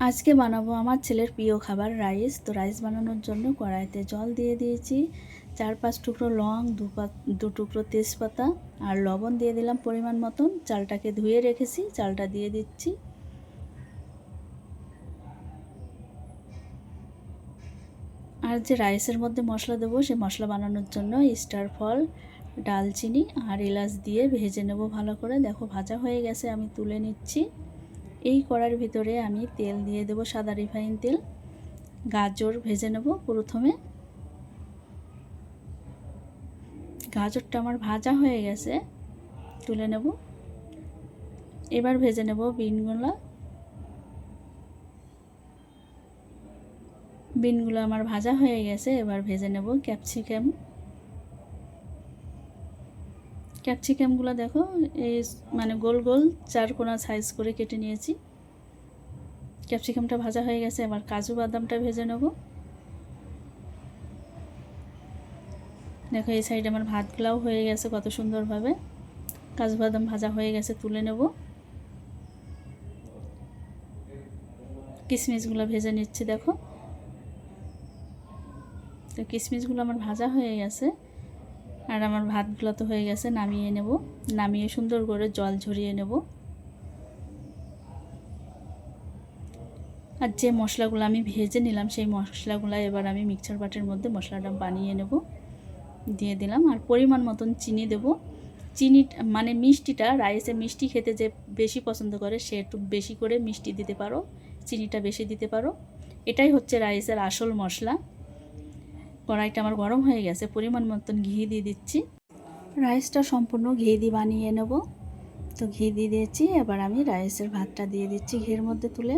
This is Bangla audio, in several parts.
আজকে বানাবো আমার ছেলের প্রিয় খাবার রাইস। তো রাইস বানানোর জন্য কড়াইতে জল দিয়ে দিয়েছি, 4-5 টুকরো লং, দু টুকরো তেজপাতা আর লবণ দিয়ে দিলাম পরিমাণ মতন। চালটাকে ধুয়ে রেখেছি, চালটা দিয়ে দিচ্ছি। আর যে রাইসের মধ্যে মশলা দেবো, সে মশলা বানানোর জন্য স্টার ফল, ডালচিনি আর এলাচ দিয়ে ভেজে নেব ভালো করে। দেখো ভাজা হয়ে গেছে, আমি তুলে নিচ্ছি। এই কড়াইয়ের ভিতরে আমি তেল দিয়ে দেবো, সাদা রিফাইন তেল। গাজর ভেজে নেব প্রথমে। গাজরটা আমার ভাজা হয়ে গেছে, তুলে নেব। এবার ভেজে নেব বিনগুলো আমার ভাজা হয়ে গেছে। এবার ভেজে নেব ক্যাপসিকামগুলো দেখো এই মানে গোল গোল 4 কোনা সাইজ করে কেটে নিয়েছি। ক্যাপসিকামটা ভাজা হয়ে গেছে, এবার কাজু বাদামটা ভেজে নেব। দেখো এই সাইডে আমার ভাতগুলাও হয়ে গেছে কত সুন্দরভাবে। কাজু বাদাম ভাজা হয়ে গেছে, তুলে নেব। কিশমিশগুলো ভেজে নিচ্ছি দেখো। তো কিশমিশগুলো আমার ভাজা হয়ে গেছে, আর আমার ভাতগুলো তো হয়ে গেছে। নামিয়ে নেব, নামিয়ে সুন্দর করে জল ঝরিয়ে নেব। আর যে মশলাগুলো আমি ভেজে নিলাম, সেই মশলাগুলো এবার আমি মিক্সার বাটির মধ্যে মশলাটা বানিয়ে নেব। দিয়ে দিলাম, আর পরিমাণ মতন চিনি দেব। চিনি মানে মিষ্টিটা, রাইসে মিষ্টি খেতে যে বেশি পছন্দ করে সে একটু বেশি করে মিষ্টি দিতে পারো, চিনিটা বেশি দিতে পারো। এটাই হচ্ছে রাইসের আসল মশলা। কড়াইটা আমার গরম হয়ে গেছে, পরিমাণ মতন ঘি দিয়ে দিচ্ছি। রাইসটা সম্পূর্ণ ঘি দিয়ে বানিয়ে নেব। তো ঘি দিয়ে দিয়েছি, এবার আমি রাইসের ভাতটা দিয়ে দিচ্ছি ঘির মধ্যে তুলে।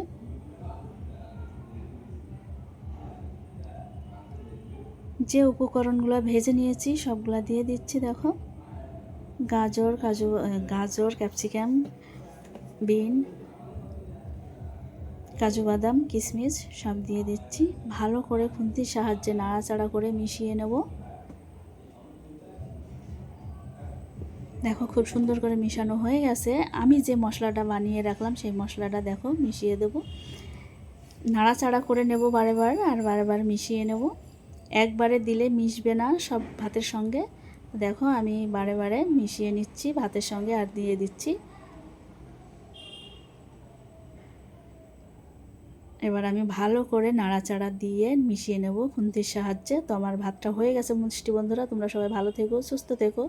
যে উপকরণগুলো ভেজে নিয়েছি সবগুলো দিয়ে দিচ্ছি দেখো। গাজর, ক্যাপসিকাম, বিন, কাজু বাদাম, কিশমিশ সব দিয়ে দিচ্ছি। ভালো করে খুন্তির সাহায্যে নাড়াচাড়া করে মিশিয়ে নেব। দেখো খুব সুন্দর করে মিশানো হয়ে গেছে। আমি যে মশলাটা বানিয়ে রাখলাম সেই মশলাটা দেখো মিশিয়ে দেব। নাড়াচাড়া করে নেব বারেবার, আর বারেবার মিশিয়ে নেব। একবারে দিলে মিশবে না সব ভাতের সঙ্গে। দেখো আমি বারে বারে মিশিয়ে নিচ্ছি ভাতের সঙ্গে, আর দিয়ে দিচ্ছি। এবার আমি ভালো করে নাড়াচাড়া দিয়ে মিশিয়ে নেব খুন্তির সাহায্যে। তো আমার ভাতটা হয়ে গেছে মিষ্টি বন্ধুরা। তোমরা সবাই ভালো থেকো, সুস্থ থেকো।